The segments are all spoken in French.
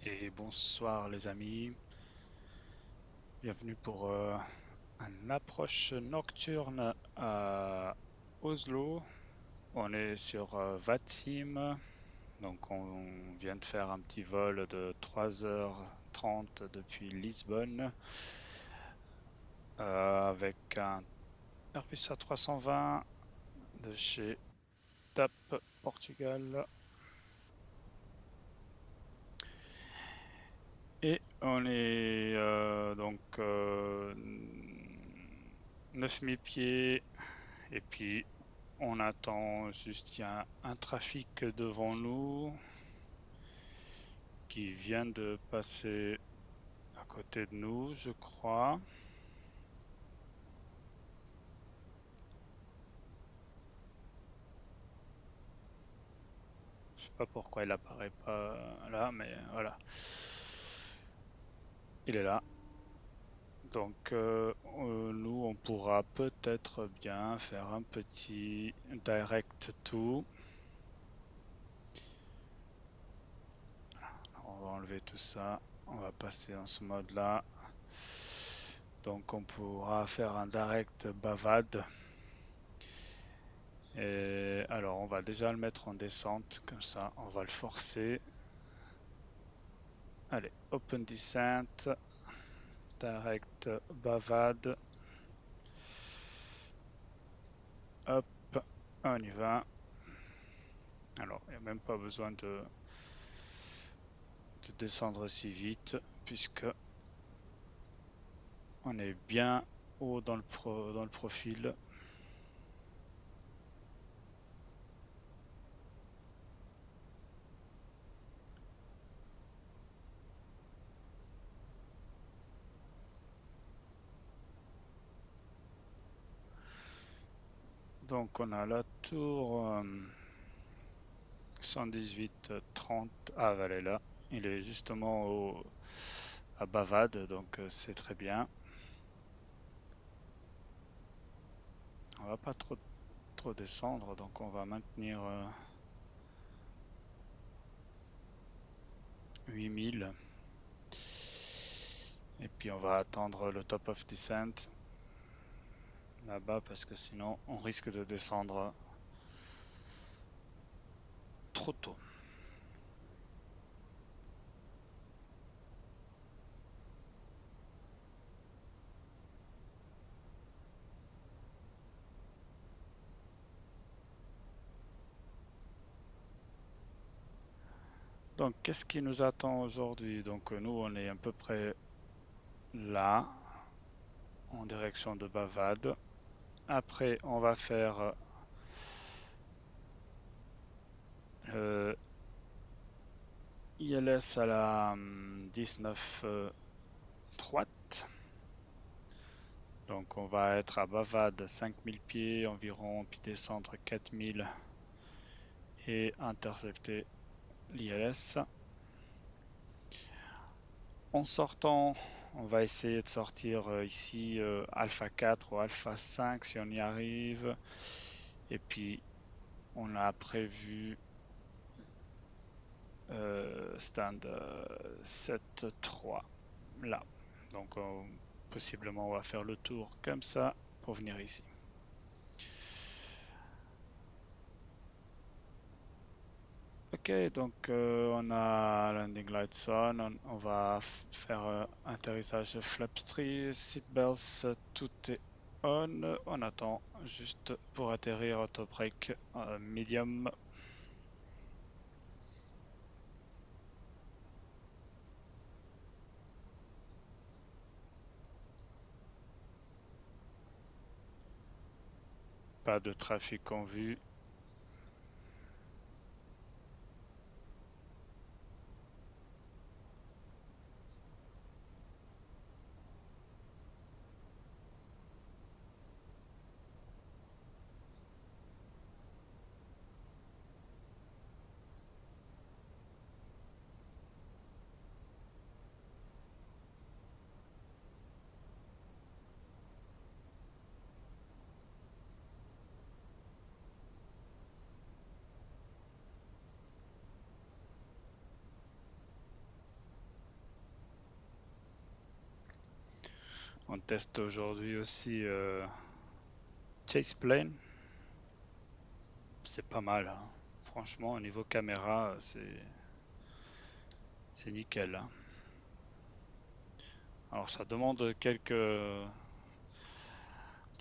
Et bonsoir les amis, bienvenue pour une approche nocturne à Oslo. On est sur Vatim, donc on vient de faire un petit vol de 3h30 depuis Lisbonne avec un Airbus A320 de chez TAP Portugal. Et on est donc 9000 pieds et puis on attend juste, il y a un trafic devant nous qui vient de passer à côté de nous, je crois. Je sais pas pourquoi il apparaît pas là, mais voilà. Il est là. Donc nous, on pourra peut-être bien faire un petit direct to. On va enlever tout ça. On va passer en ce mode-là. Donc on pourra faire un direct Bavad. Et alors on va déjà le mettre en descente, comme ça on va le forcer. Allez, Open Descent, Direct Bavad. Hop, on y va. Alors il n'y a même pas besoin de descendre si vite, puisque on est bien haut dans le profil. Donc on a la tour 118-30. Ah, elle est là. Il est justement à Bavad, donc c'est très bien. On va pas trop descendre, donc on va maintenir 8000. Et puis on va attendre le top of descent là-bas, parce que sinon on risque de descendre trop tôt. Donc qu'est-ce qui nous attend aujourd'hui? Donc nous on est à peu près là, en direction de Bavad. Après on va faire ILS à la 19 droite. Donc on va être à Bavad 5000 pieds environ, puis descendre 4000 et intercepter l'ILS. En sortant, on va essayer de sortir ici Alpha 4 ou Alpha 5 si on y arrive. Et puis on a prévu stand 7-3 là. Donc possiblement on va faire le tour comme ça pour venir ici. Ok, donc on a landing lights on va faire atterrissage flapstream, seatbelts, tout est on attend juste pour atterrir auto brake medium. Pas de trafic en vue. On teste aujourd'hui aussi Chase Plane. C'est pas mal, hein. Franchement, au niveau caméra, c'est nickel, hein. Alors ça demande quelques petit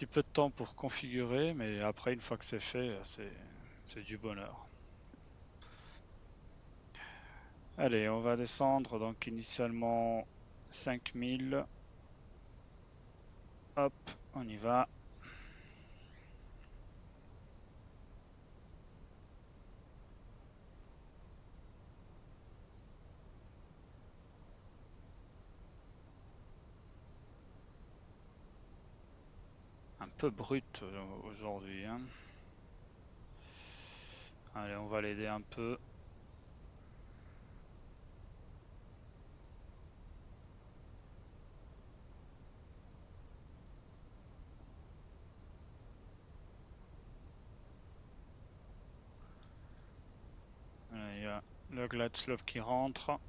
peu de temps pour configurer, mais après une fois que c'est fait, c'est du bonheur. Allez, on va descendre donc initialement 5000. Hop, on y va. Un peu brut aujourd'hui, hein. Allez, on va l'aider un peu. Allez, il y a le glide slope qui rentre.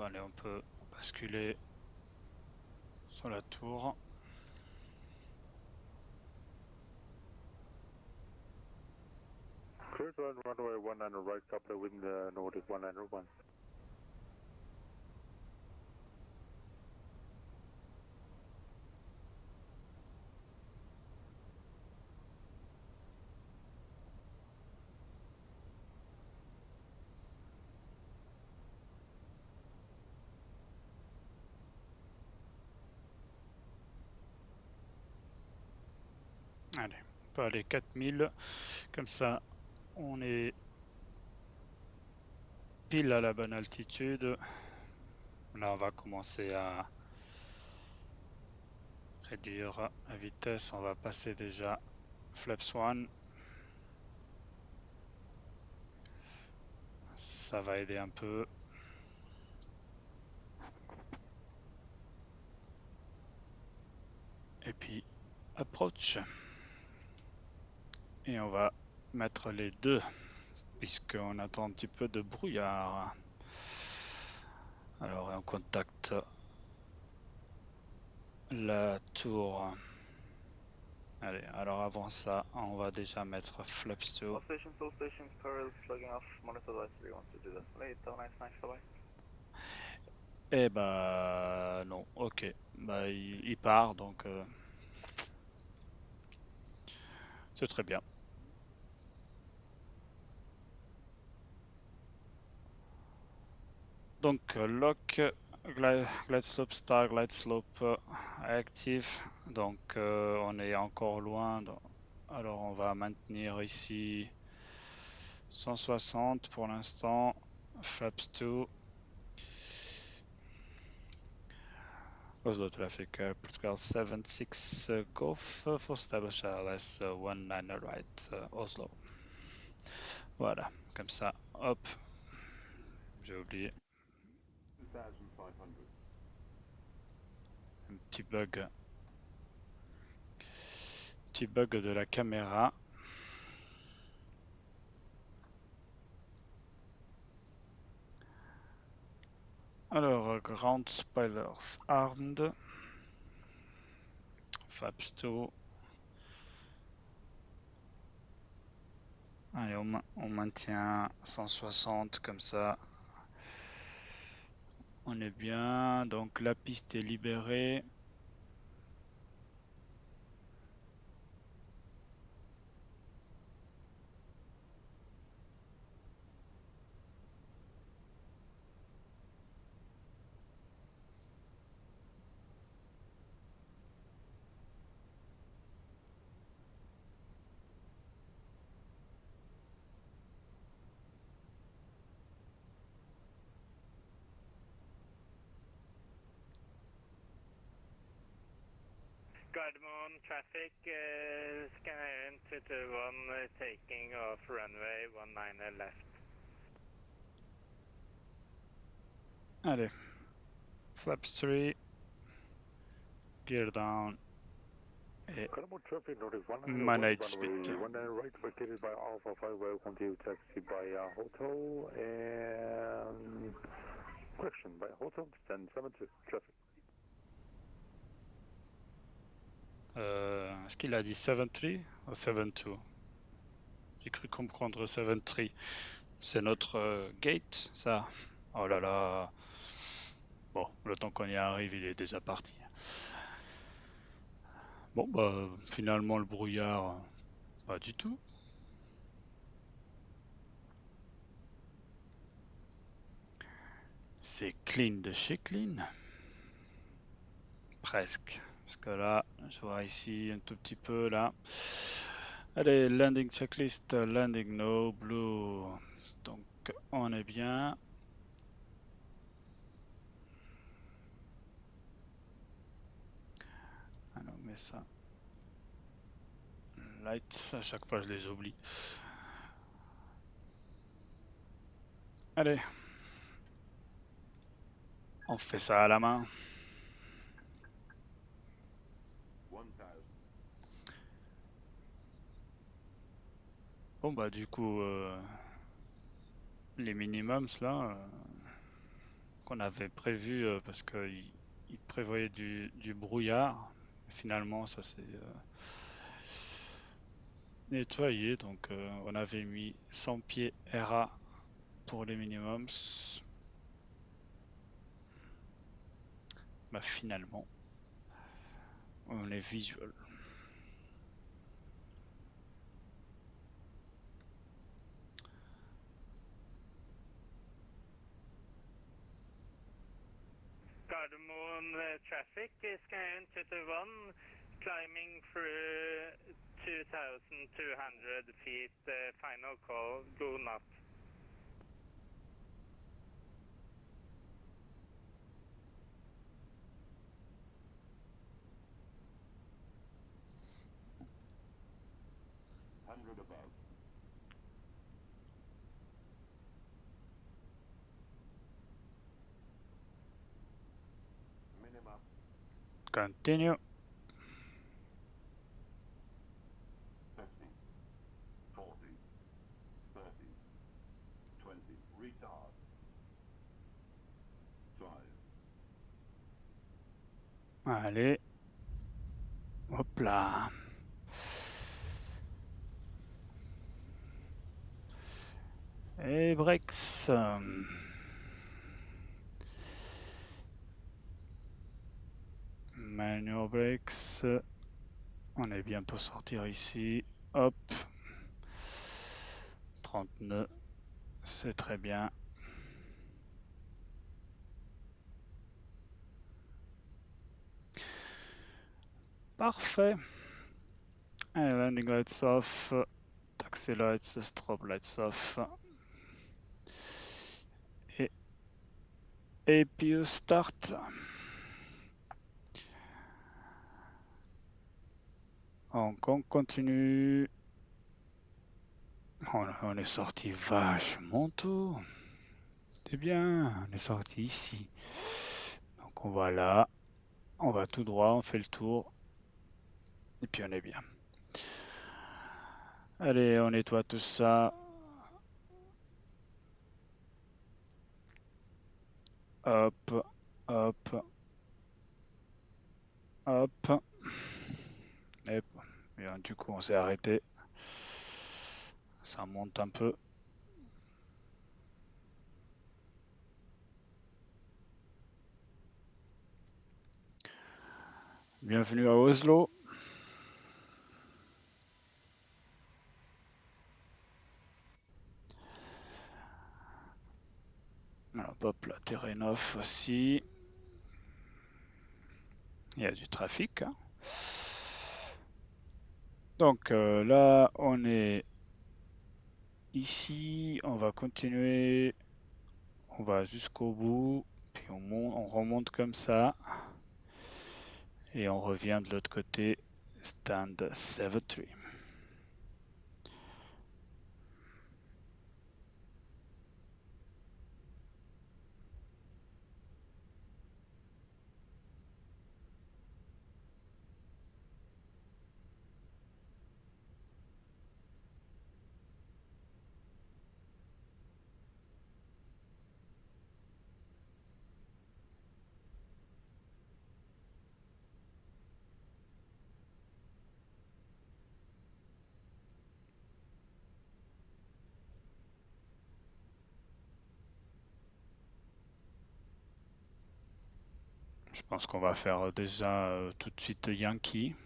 Allez, on peut basculer sur la tour. Clear to runway 19 right, couple wind Nordic 101. Allez, on peut aller 4000. Comme ça, on est pile à la bonne altitude. Là, on va commencer à réduire la vitesse. On va passer déjà flaps 1. Ça va aider un peu. Et puis, approach. Et on va mettre les deux, puisqu'on attend un petit peu de brouillard. Alors, on contacte la tour. Allez, alors avant ça, on va déjà mettre flaps 2. All stations, Peril slugging off, monitor advisory wants to do that. Late, have a nice night, bye. Eh bah non, ok. Bah il part, donc c'est très bien. Donc lock, glide slope, star, glide slope actif. Donc on est encore loin. Alors on va maintenir ici 160 pour l'instant. Flaps 2. Oslo traffic, Portugal 76 Golf for establish LS 19 right, Oslo. Voilà, comme ça, hop, j'ai oublié. 2500. Un petit bug de la caméra. Alors, ground spoilers armed. Flaps 2. Allez, on maintient 160 comme ça. On est bien, donc la piste est libérée. Gardermoen traffic, Scandinavian 221 taking off runway 19 left. Allez, flaps 3, gear down et Incredible traffic, Nordic 1 manage speed. One right, vacated by Alpha 5, welcome to taxi by hotel, and correction, by hotel, stand 72, traffic. Est-ce qu'il a dit 7-3 ou 7-2? J'ai cru comprendre 7-3. C'est notre gate, ça. Oh là là. Bon, le temps qu'on y arrive, il est déjà parti. Bon, bah, finalement, le brouillard, pas du tout. C'est clean de chez clean. Presque. Parce que là, je vois ici un tout petit peu, là. Allez, landing checklist, landing no, blue. Donc, on est bien. Alors, on met ça. Lights, à chaque fois je les oublie. Allez. On fait ça à la main. Bon bah du coup, les minimums là, qu'on avait prévu parce qu'il prévoyait du brouillard, finalement ça s'est nettoyé, donc on avait mis 100 pieds RA pour les minimums. Bah finalement, on est visual. Gardermoen traffic is Skyline 221 climbing through 2,200 feet. Final call, go not. Above. Minimum. Continue. 50, 40, 30, 20, retard. 5. Allez. Hop là. Et breaks. Manual breaks. On est bien pour sortir ici. Hop. 39. C'est très bien. Parfait. And landing lights off. Taxi lights, strobe lights off. Et APU start. Donc on continue. On est sorti vachement tôt. C'est bien, on est sorti ici. Donc on va là. On va tout droit, on fait le tour. Et puis on est bien. Allez, on nettoie tout ça. Hop, hop, hop. Et bien, du coup, on s'est arrêté. Ça monte un peu. Bienvenue à Oslo. Alors, hop, la terrain off aussi. Il y a du trafic. Hein. Donc là, on est ici. On va continuer. On va jusqu'au bout. Puis on remonte comme ça. Et on revient de l'autre côté. Stand 73. Je pense qu'on va faire déjà tout de suite Yankee.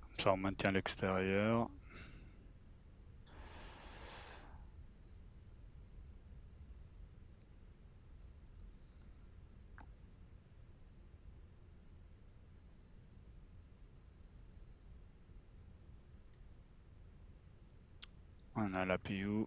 Comme ça on maintient l'extérieur. On a la PU.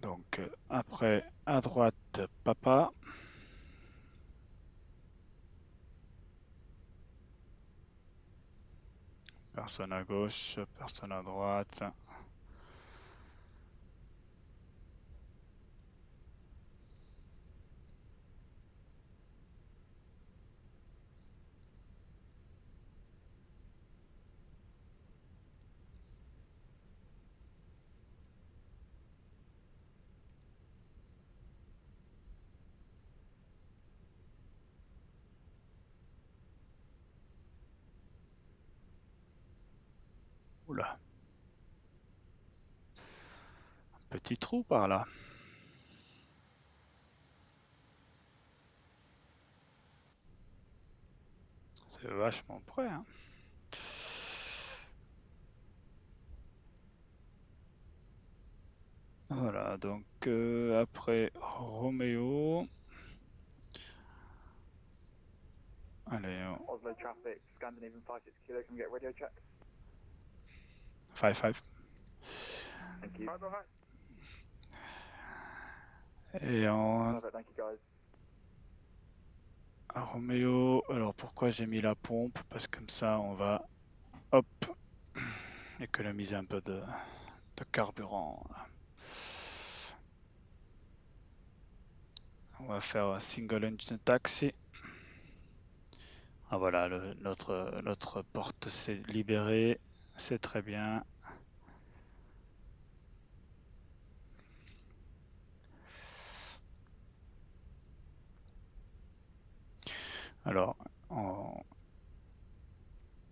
Donc après, à droite, papa. Personne à gauche, personne à droite. Oula. Un petit trou par là. C'est vachement près, hein. Voilà, donc après Roméo. Allez, Oslo traffic, Scandinavian 56 Kilo, can we get radio check? 5-5. Thank you. Et en Perfect, thank you guys. Roméo, alors pourquoi j'ai mis la pompe? Parce que comme ça on va, hop, économiser un peu de carburant. On va faire un single engine taxi. Ah voilà, notre porte s'est libérée, c'est très bien. Alors, on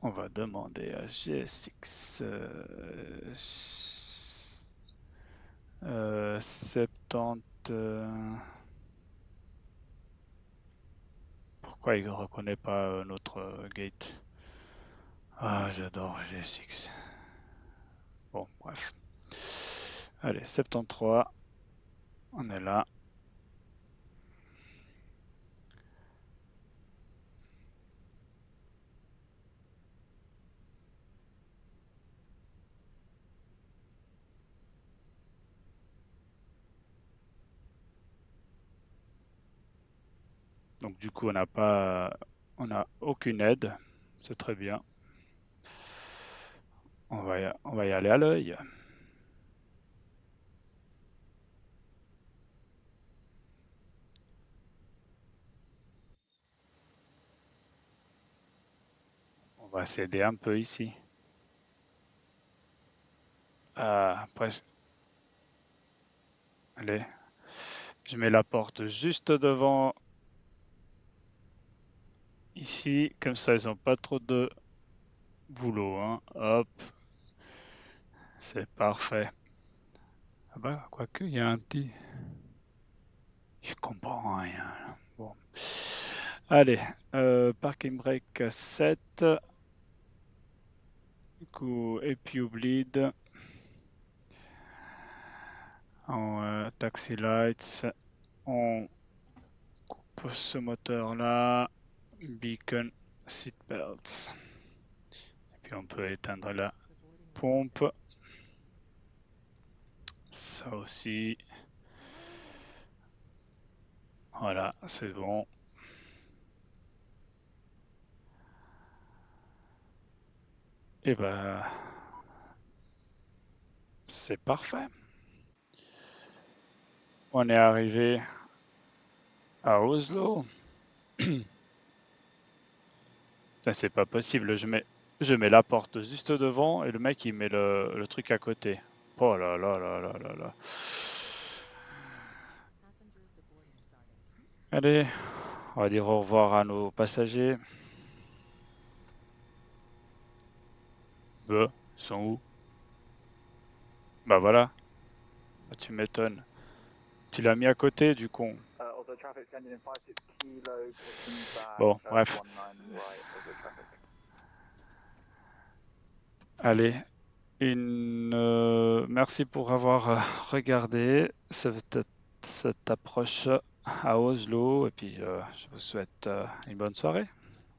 va demander à GSX 70. Pourquoi il ne reconnaît pas notre gate? Ah, j'adore GSX. Bon, bref. Allez, 73. On est là. Donc du coup, on n'a aucune aide. C'est très bien. On va y aller à l'œil. On va s'aider un peu ici. Après, allez, je mets la porte juste devant ici, comme ça ils n'ont pas trop de boulot, hein. Hop, c'est parfait. Ah bah, quoique, il y a un petit... Je comprends rien. Là. Bon. Allez, parking brake 7. Du coup, APU bleed. En taxi lights, on coupe ce moteur là, beacon seatbelts. Et puis on peut éteindre la pompe. Ça aussi. Voilà, c'est bon. Et ben, c'est parfait. On est arrivé à Oslo. C'est pas possible, je mets la porte juste devant et le mec il met le truc à côté. Oh là là là là là là. Allez, On va dire au revoir à nos passagers. Bah, ils sont où? Bah voilà. Ah, tu m'étonnes. Tu l'as mis à côté du con. Also traffic ending in 56 kilo, pushing back, Bon, bref. 19 right, also traffic. Allez, merci pour avoir regardé cette approche à Oslo. Et puis, je vous souhaite une bonne soirée.